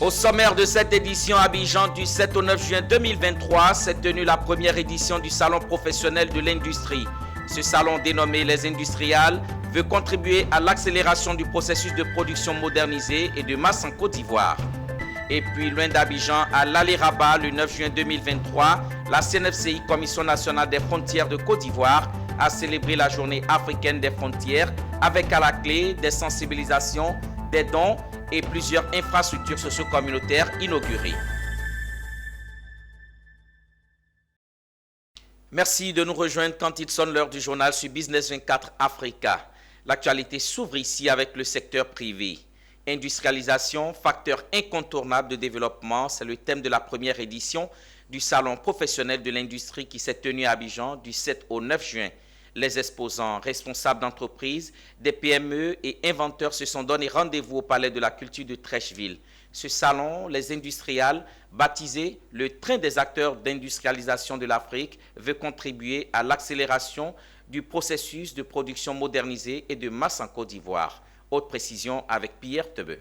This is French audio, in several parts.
Au sommaire de cette édition à Abidjan du 7 au 9 juin 2023, s'est tenue la première édition du Salon professionnel de l'industrie. Ce salon dénommé Les Industrials veut contribuer à l'accélération du processus de production modernisée et de masse en Côte d'Ivoire. Et puis loin d'Abidjan à l'Ali-Rabat le 9 juin 2023, la CNFCI, Commission nationale des frontières de Côte d'Ivoire, a célébré la journée africaine des frontières avec à la clé des sensibilisations, des dons et plusieurs infrastructures socio-communautaires inaugurées. Merci de nous rejoindre quand il sonne l'heure du journal sur Business 24 Africa. L'actualité s'ouvre ici avec le secteur privé. Industrialisation, facteur incontournable de développement, c'est le thème de la première édition du Salon professionnel de l'industrie qui s'est tenu à Abidjan du 7 au 9 juin. Les exposants, responsables d'entreprises, des PME et inventeurs se sont donné rendez-vous au Palais de la Culture de Trècheville. Ce salon, les industriels, baptisé le train des acteurs d'industrialisation de l'Afrique, veut contribuer à l'accélération du processus de production modernisée et de masse en Côte d'Ivoire. Haute précision avec Pierre Tebeu.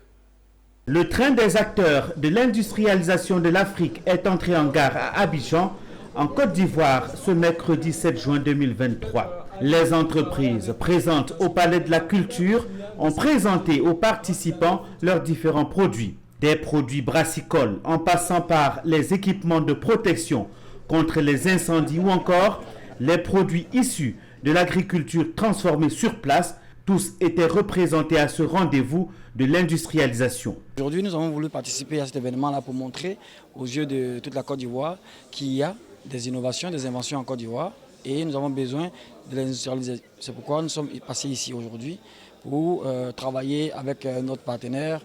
Le train des acteurs de l'industrialisation de l'Afrique est entré en gare à Abidjan, en Côte d'Ivoire, ce mercredi 7 juin 2023. Les entreprises présentes au Palais de la Culture ont présenté aux participants leurs différents produits. Des produits brassicoles en passant par les équipements de protection contre les incendies ou encore les produits issus de l'agriculture transformée sur place. Tous étaient représentés à ce rendez-vous de l'industrialisation. Aujourd'hui, nous avons voulu participer à cet événement-là pour montrer aux yeux de toute la Côte d'Ivoire qu'il y a des innovations, des inventions en Côte d'Ivoire et nous avons besoin de l'industrialiser. C'est pourquoi nous sommes passés ici aujourd'hui pour travailler avec notre partenaire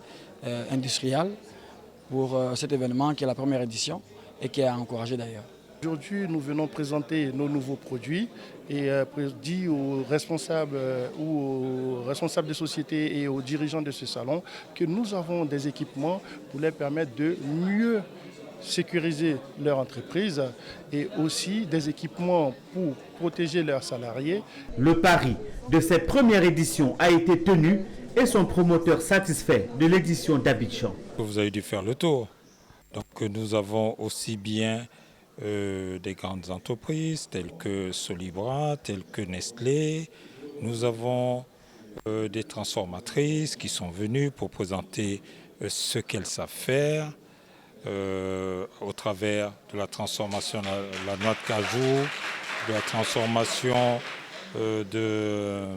industriel pour cet événement qui est la première édition et qui est encouragé d'ailleurs. Aujourd'hui, nous venons présenter nos nouveaux produits et dire aux responsables ou aux responsables des sociétés et aux dirigeants de ce salon que nous avons des équipements pour leur permettre de mieux sécuriser leur entreprise et aussi des équipements pour protéger leurs salariés. Le pari de cette première édition a été tenu et son promoteur satisfait de l'édition d'Abidjan. Vous avez dû faire le tour. Donc nous avons aussi bien des grandes entreprises telles que Solibra, telles que Nestlé. Nous avons des transformatrices qui sont venues pour présenter ce qu'elles savent faire au travers de la transformation de la noix de cajou, de la transformation de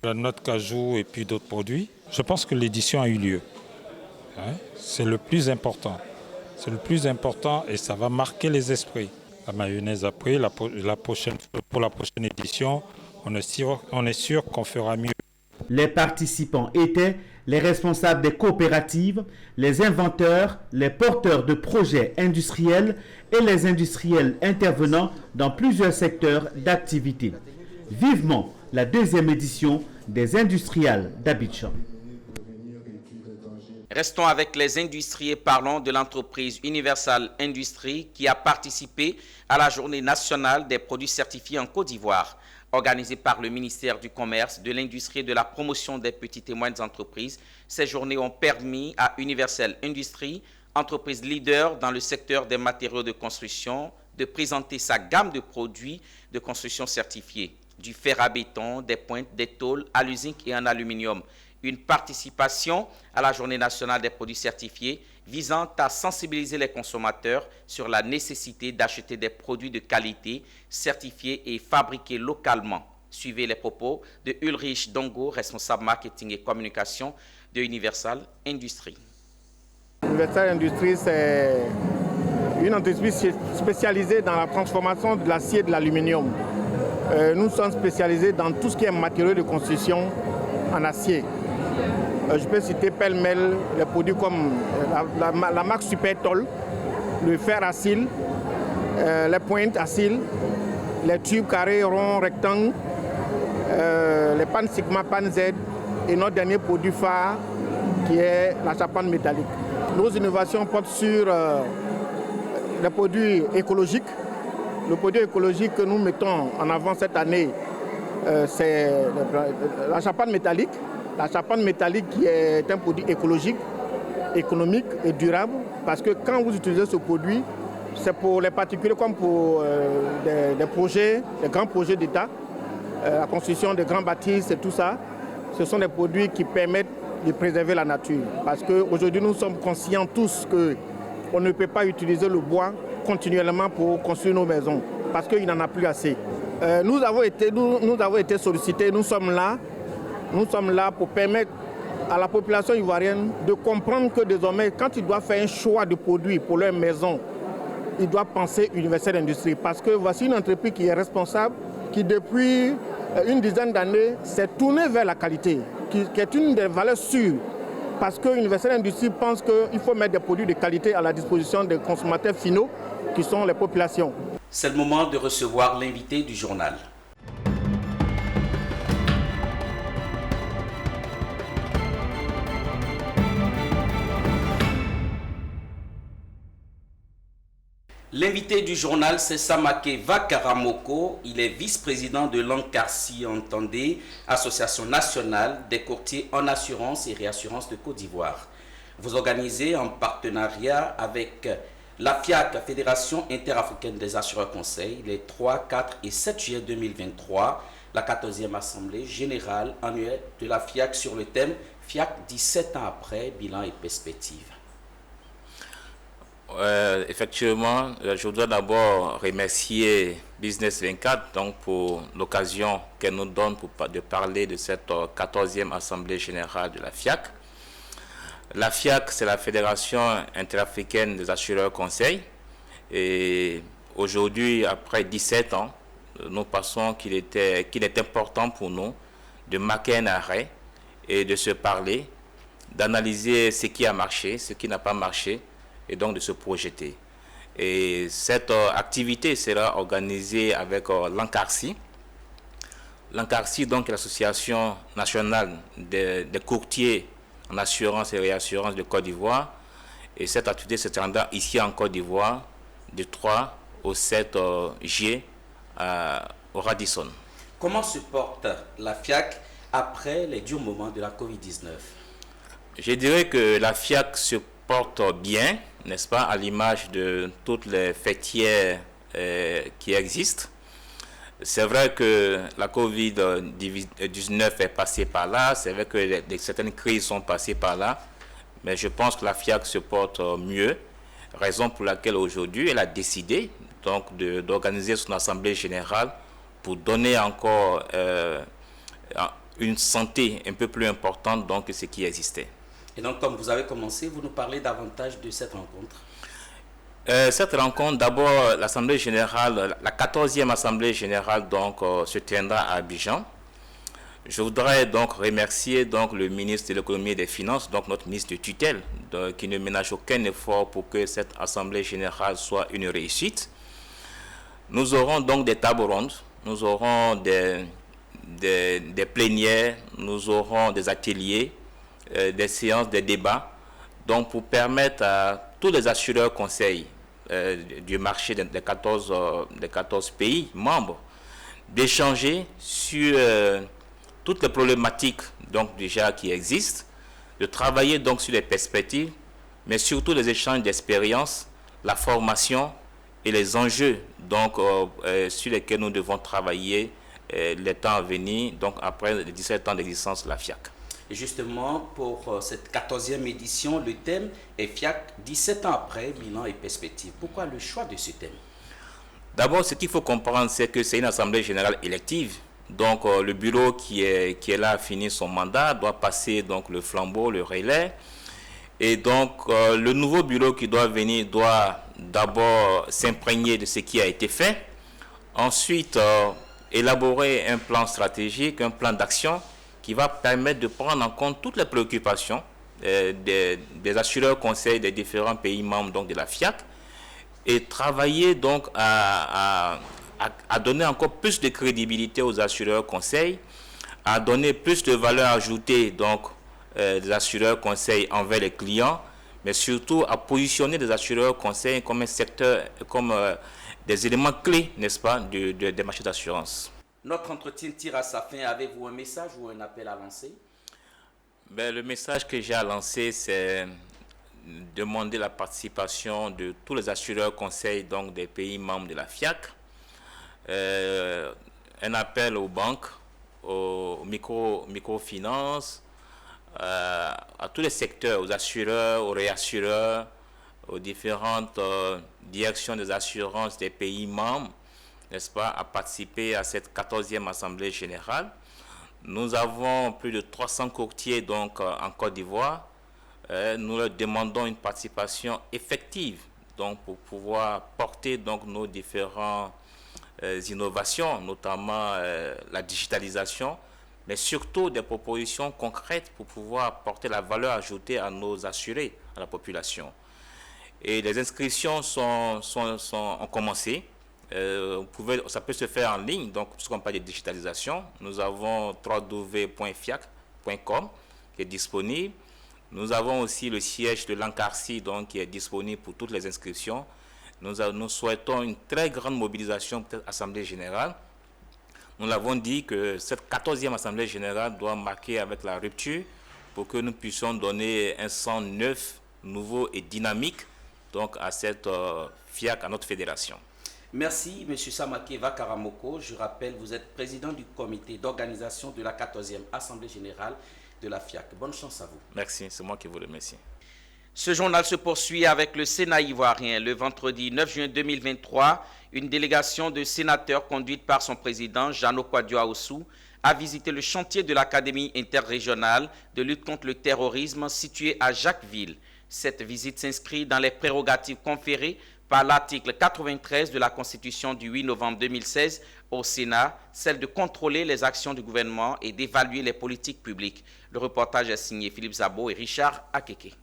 la noix de cajou et puis d'autres produits. Je pense que l'édition a eu lieu. C'est le plus important. C'est le plus important et ça va marquer les esprits. La mayonnaise a pris, pour la prochaine édition, on est sûr qu'on fera mieux. Les participants étaient les responsables des coopératives, les inventeurs, les porteurs de projets industriels et les industriels intervenant dans plusieurs secteurs d'activité. Vivement la deuxième édition des Industrials d'Abidjan. Restons avec les industries et parlons de l'entreprise Universal Industries qui a participé à la journée nationale des produits certifiés en Côte d'Ivoire. Organisée par le ministère du Commerce, de l'Industrie et de la Promotion des petites et moyennes entreprises, ces journées ont permis à Universal Industries, entreprise leader dans le secteur des matériaux de construction, de présenter sa gamme de produits de construction certifiés, du fer à béton, des pointes, des tôles, alu zinc et en aluminium. Une participation à la journée nationale des produits certifiés visant à sensibiliser les consommateurs sur la nécessité d'acheter des produits de qualité certifiés et fabriqués localement. Suivez les propos de Ulrich Dongo, responsable marketing et communication de Universal Industries. Universal Industries, c'est une entreprise spécialisée dans la transformation de l'acier et de l'aluminium. Nous sommes spécialisés dans tout ce qui est matériaux de construction en acier. Je peux citer pêle-mêle les produits comme la marque Supertol, le fer à cils, les pointes à cils, les tubes carrés, ronds, rectangles, les pannes Sigma, pannes Z et notre dernier produit phare qui est la charpente métallique. Nos innovations portent sur les produits écologiques. Le produit écologique que nous mettons en avant cette année, c'est la charpente métallique. La charpente métallique qui est un produit écologique économique et durable, parce que quand vous utilisez ce produit, c'est pour les particuliers comme pour des projets, des grands projets d'État, la construction de grands bâtisses et tout ça. Ce sont des produits qui permettent de préserver la nature. Parce qu'aujourd'hui, nous sommes conscients tous qu'on ne peut pas utiliser le bois continuellement pour construire nos maisons, parce qu'il n'en a plus assez. Nous avons été sollicités, nous sommes là pour permettre à la population ivoirienne de comprendre que désormais, quand ils doivent faire un choix de produits pour leur maison, ils doivent penser Universel Industrie. Parce que voici une entreprise qui est responsable, qui depuis une dizaine d'années s'est tournée vers la qualité, qui est une des valeurs sûres. Parce que Universel Industrie pense qu'il faut mettre des produits de qualité à la disposition des consommateurs finaux, qui sont les populations. C'est le moment de recevoir l'invité du journal. L'invité du journal, c'est Samake Vakaramoko. Il est vice-président de l'Ancarci Entendez, Association nationale des courtiers en assurance et réassurance de Côte d'Ivoire. Vous organisez en partenariat avec la FIAC, Fédération interafricaine des assureurs conseils, les 3, 4 et 7 juillet 2023, la 14e Assemblée générale annuelle de la FIAC sur le thème FIAC 17 ans après, bilan et perspective. Effectivement, je voudrais d'abord remercier Business 24 donc, pour l'occasion qu'elle nous donne de parler de cette 14e Assemblée générale de la FIAC. La FIAC, c'est la Fédération interafricaine des assureurs conseils. Et aujourd'hui, après 17 ans, nous pensons qu'il est important pour nous de marquer un arrêt et de se parler, d'analyser ce qui a marché, ce qui n'a pas marché, et donc de se projeter. Et cette activité sera organisée avec l'Ancarci. L'Ancarci, donc, est l'association nationale des courtiers en assurance et réassurance de Côte d'Ivoire. Et cette activité se tiendra ici en Côte d'Ivoire du 3 au 7 juillet au Radisson. Comment se porte la FIAC après les durs moments de la Covid-19? Je dirais que la FIAC se porte bien, n'est-ce pas, à l'image de toutes les fêtières qui existent. C'est vrai que la Covid-19 est passée par là, c'est vrai que certaines crises sont passées par là, mais je pense que la FIAC se porte mieux, raison pour laquelle aujourd'hui elle a décidé donc d'organiser son assemblée générale pour donner encore une santé un peu plus importante donc, que ce qui existait. Et donc, comme vous avez commencé, vous nous parlez davantage de cette rencontre. Cette rencontre, d'abord, l'Assemblée générale, la 14e Assemblée générale donc, se tiendra à Abidjan. Je voudrais donc remercier donc, le ministre de l'économie et des finances, donc notre ministre de tutelle, qui ne ménage aucun effort pour que cette Assemblée générale soit une réussite. Nous aurons donc des tables rondes, nous aurons des plénières, nous aurons des ateliers, des séances, des débats, donc pour permettre à tous les assureurs conseils du marché des 14 pays membres d'échanger sur toutes les problématiques donc déjà qui existent, de travailler donc sur les perspectives, mais surtout les échanges d'expériences, la formation et les enjeux donc sur lesquels nous devons travailler les temps à venir, donc après les 17 ans d'existence de la FIAC. Et justement, pour cette 14e édition, le thème est FIAC 17 ans après, bilan et perspective. Pourquoi le choix de ce thème? D'abord, ce qu'il faut comprendre, c'est que c'est une assemblée générale élective. Donc, le bureau qui est là a fini son mandat, doit passer donc, le flambeau, le relais. Et donc, le nouveau bureau qui doit venir doit d'abord s'imprégner de ce qui a été fait. Ensuite, élaborer un plan stratégique, un plan d'action qui va permettre de prendre en compte toutes les préoccupations des assureurs conseils des différents pays membres donc, de la FIAC et travailler donc à donner encore plus de crédibilité aux assureurs conseils, à donner plus de valeur ajoutée donc, des assureurs conseils envers les clients, mais surtout à positionner des assureurs conseils comme un secteur, comme des éléments clés, n'est-ce pas, des marchés d'assurance. Notre entretien tire à sa fin. Avez-vous un message ou un appel à lancer? Le message que j'ai à lancer, c'est demandé la participation de tous les assureurs conseils donc des pays membres de la FIAC. Un appel aux banques, aux microfinances, à tous les secteurs, aux assureurs, aux réassureurs, aux différentes directions des assurances des pays membres, n'est-ce pas, à participer à cette 14e Assemblée générale. Nous avons plus de 300 courtiers donc, en Côte d'Ivoire. Nous leur demandons une participation effective donc, pour pouvoir porter donc, nos différentes innovations, notamment la digitalisation, mais surtout des propositions concrètes pour pouvoir porter la valeur ajoutée à nos assurés, à la population. Et les inscriptions ont commencé. Ça peut se faire en ligne, donc puisqu'on parle de digitalisation, nous avons www.fiac.com qui est disponible. Nous avons aussi le siège de l'Ancarci donc qui est disponible pour toutes les inscriptions. Nous souhaitons une très grande mobilisation pour cette Assemblée générale. Nous l'avons dit que cette 14e Assemblée générale doit marquer avec la rupture pour que nous puissions donner un sang neuf, nouveau et dynamique donc à cette FIAC, à notre fédération. Merci, M. Samakeva Karamoko. Je rappelle, vous êtes président du comité d'organisation de la 14e Assemblée générale de la FIAC. Bonne chance à vous. Merci, c'est moi qui vous remercie. Ce journal se poursuit avec le Sénat ivoirien. Le vendredi 9 juin 2023, une délégation de sénateurs conduite par son président, Jeannot Kouadio-Aoussou, a visité le chantier de l'Académie interrégionale de lutte contre le terrorisme situé à Jacquesville. Cette visite s'inscrit dans les prérogatives conférées par l'article 93 de la Constitution du 8 novembre 2016 au Sénat, celle de contrôler les actions du gouvernement et d'évaluer les politiques publiques. Le reportage est signé Philippe Zabo et Richard Akeke.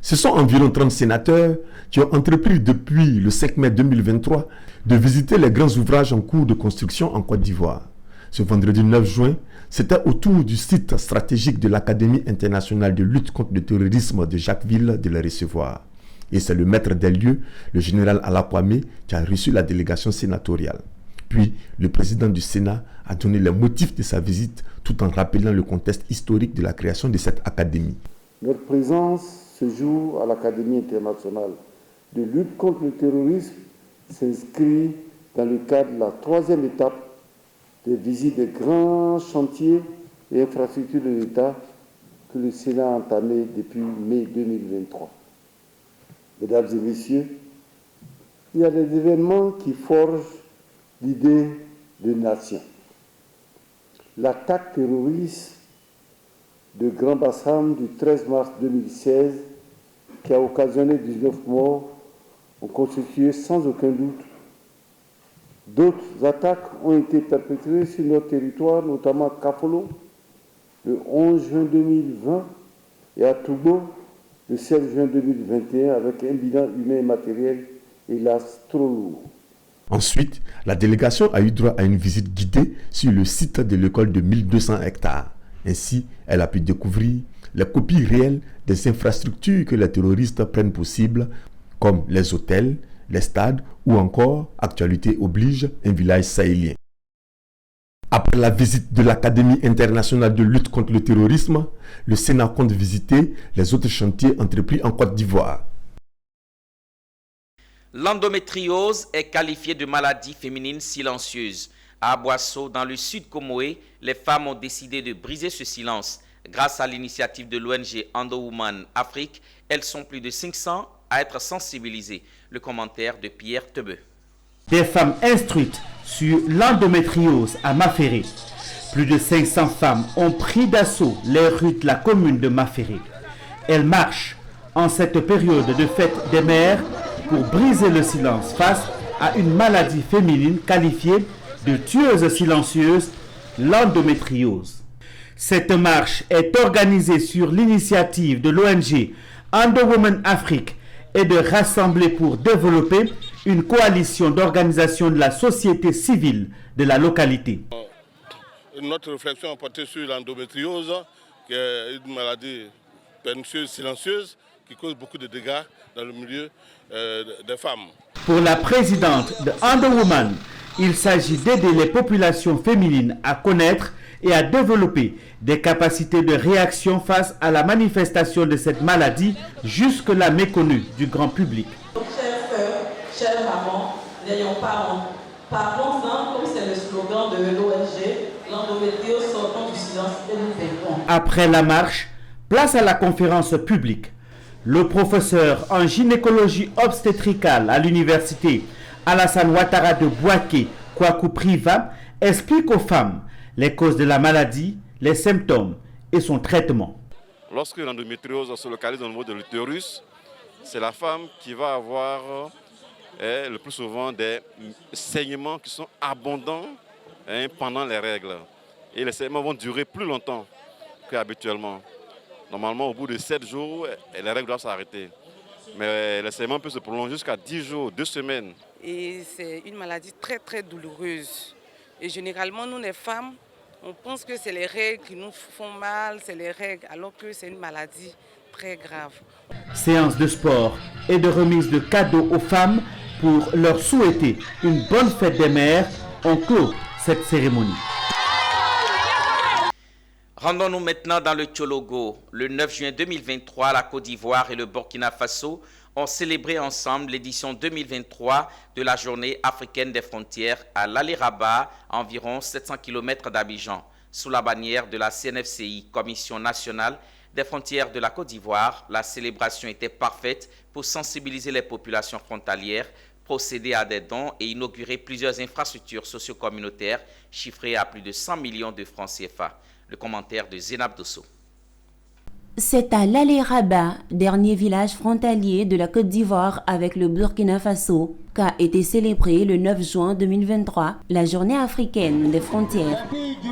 Ce sont environ 30 sénateurs qui ont entrepris depuis le 5 mai 2023 de visiter les grands ouvrages en cours de construction en Côte d'Ivoire. Ce vendredi 9 juin, c'était autour du site stratégique de l'Académie internationale de lutte contre le terrorisme de Jacquesville de les recevoir. Et c'est le maître des lieux, le général Alakwame, qui a reçu la délégation sénatoriale. Puis, le président du Sénat a donné les motifs de sa visite tout en rappelant le contexte historique de la création de cette académie. Notre présence ce jour à l'Académie internationale de lutte contre le terrorisme s'inscrit dans le cadre de la 3e étape des visites des grands chantiers et infrastructures de l'État que le Sénat a entamé depuis mai 2023. Mesdames et messieurs, il y a des événements qui forgent l'idée de nation. L'attaque terroriste de Grand Bassam du 13 mars 2016, qui a occasionné 19 morts, ont constitué sans aucun doute. D'autres attaques ont été perpétrées sur notre territoire, notamment à Kafolo, le 11 juin 2020, et à Toubo, le 16 juin 2021, avec un bilan humain et matériel, hélas, trop lourd. Ensuite, la délégation a eu droit à une visite guidée sur le site de l'école de 1200 hectares. Ainsi, elle a pu découvrir les copies réelles des infrastructures que les terroristes prennent pour cible, comme les hôtels, les stades ou encore, actualité oblige, un village sahélien. Après la visite de l'Académie internationale de lutte contre le terrorisme, le Sénat compte visiter les autres chantiers entrepris en Côte d'Ivoire. L'endométriose est qualifiée de maladie féminine silencieuse. À Aboasso, dans le sud Comoé, les femmes ont décidé de briser ce silence. Grâce à l'initiative de l'ONG Endowoman Afrique, elles sont plus de 500 à être sensibilisées. Le commentaire de Pierre Tebeu. Des femmes instruites sur l'endométriose à Maféré. Plus de 500 femmes ont pris d'assaut les rues de la commune de Maféré. Elles marchent en cette période de fête des mères pour briser le silence face à une maladie féminine qualifiée de tueuse silencieuse, l'endométriose. Cette marche est organisée sur l'initiative de l'ONG Endowoman Afrique et de rassembler pour développer une coalition d'organisations de la société civile de la localité. Notre réflexion a porté sur l'endométriose, qui est une maladie pernicieuse, silencieuse, qui cause beaucoup de dégâts dans le milieu des femmes. Pour la présidente de Endowoman, Il s'agit d'aider les populations féminines à connaître et à développer des capacités de réaction face à la manifestation de cette maladie jusque-là méconnue du grand public. Donc, chères sœurs, chères mamans, n'ayons pas honte. Parlons-en, comme c'est le slogan de l'ONG, l'endométriose, sortons du silence et nous vaincrons. Après la marche, place à la conférence publique. Le professeur en gynécologie obstétricale à l'université Alassane Ouattara de Bouaké, Kwaku Priva, explique aux femmes les causes de la maladie, les symptômes et son traitement. Lorsque l'endométriose se localise au niveau de l'utérus, c'est la femme qui va avoir le plus souvent des saignements qui sont abondants pendant les règles. Et les saignements vont durer plus longtemps qu'habituellement. Normalement, au bout de 7 jours, les règles doivent s'arrêter. Mais les saignements peuvent se prolonger jusqu'à 10 jours, 2 semaines. Et c'est une maladie très très douloureuse. Et généralement, nous les femmes, on pense que c'est les règles qui nous font mal, c'est les règles, alors que c'est une maladie très grave. Séance de sport et de remise de cadeaux aux femmes pour leur souhaiter une bonne fête des mères en clôt cette cérémonie. Rendons-nous maintenant dans le Tchologo. Le 9 juin 2023, la Côte d'Ivoire et le Burkina Faso ont célébré ensemble l'édition 2023 de la Journée africaine des frontières à l'Alé-Rabat, à environ 700 km d'Abidjan, sous la bannière de la CNFCI, Commission nationale des frontières de la Côte d'Ivoire. La célébration était parfaite pour sensibiliser les populations frontalières, procéder à des dons et inaugurer plusieurs infrastructures socio-communautaires chiffrées à plus de 100 millions de francs CFA. Le commentaire de Zénab Dosso. C'est à l'Alé-Rabat, dernier village frontalier de la Côte d'Ivoire avec le Burkina Faso, qu'a été célébrée le 9 juin 2023 la Journée africaine des frontières.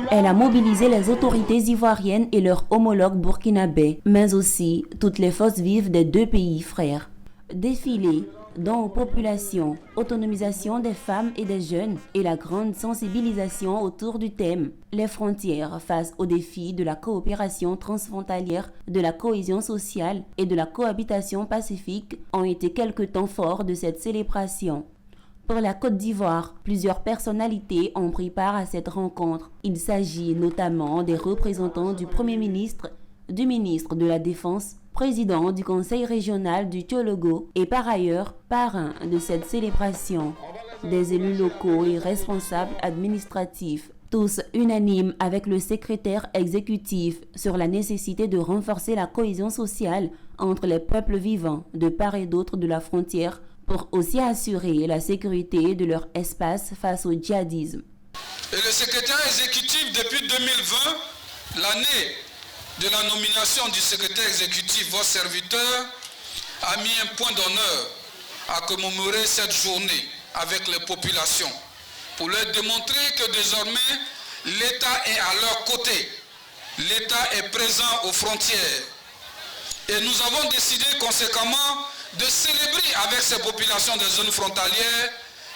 Elle a mobilisé les autorités ivoiriennes et leurs homologues burkinabés, mais aussi toutes les forces vives des deux pays frères. Défilé, dont aux populations, autonomisation des femmes et des jeunes et la grande sensibilisation autour du thème « Les frontières face aux défis de la coopération transfrontalière, de la cohésion sociale et de la cohabitation pacifique » ont été quelques temps forts de cette célébration. Pour la Côte d'Ivoire, plusieurs personnalités ont pris part à cette rencontre. Il s'agit notamment des représentants du Premier ministre, du ministre de la Défense, président du Conseil régional du Tchologo et par ailleurs parrain de cette célébration. Des élus locaux et responsables administratifs, tous unanimes avec le secrétaire exécutif sur la nécessité de renforcer la cohésion sociale entre les peuples vivants de part et d'autre de la frontière pour aussi assurer la sécurité de leur espace face au djihadisme. Et le secrétaire exécutif depuis 2020, l'année de la nomination du secrétaire exécutif, votre serviteur a mis un point d'honneur à commémorer cette journée avec les populations pour leur démontrer que désormais l'État est à leur côté. L'État est présent aux frontières. Et nous avons décidé conséquemment de célébrer avec ces populations des zones frontalières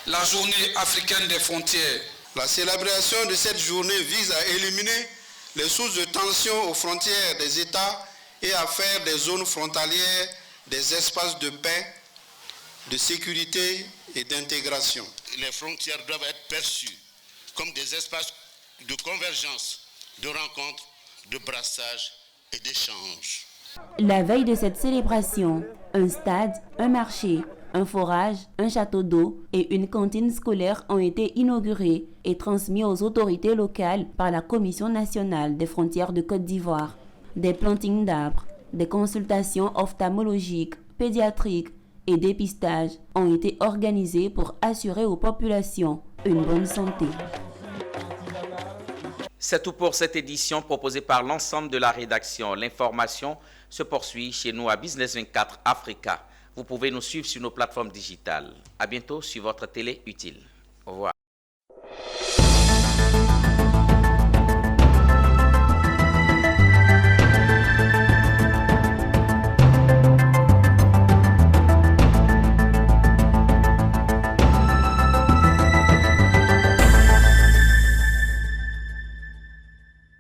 la journée africaine des frontières. La célébration de cette journée vise à éliminer les sources de tension aux frontières des États et à faire des zones frontalières des espaces de paix, de sécurité et d'intégration. Les frontières doivent être perçues comme des espaces de convergence, de rencontres, de brassage et d'échange. La veille de cette célébration, un stade, un marché, un forage, un château d'eau et une cantine scolaire ont été inaugurés et transmis aux autorités locales par la Commission nationale des frontières de Côte d'Ivoire. Des plantings d'arbres, des consultations ophtalmologiques, pédiatriques et dépistage ont été organisés pour assurer aux populations une bonne santé. C'est tout pour cette édition proposée par l'ensemble de la rédaction. L'information se poursuit chez nous à Business 24 Africa. Vous pouvez nous suivre sur nos plateformes digitales. À bientôt sur votre télé utile. Au revoir.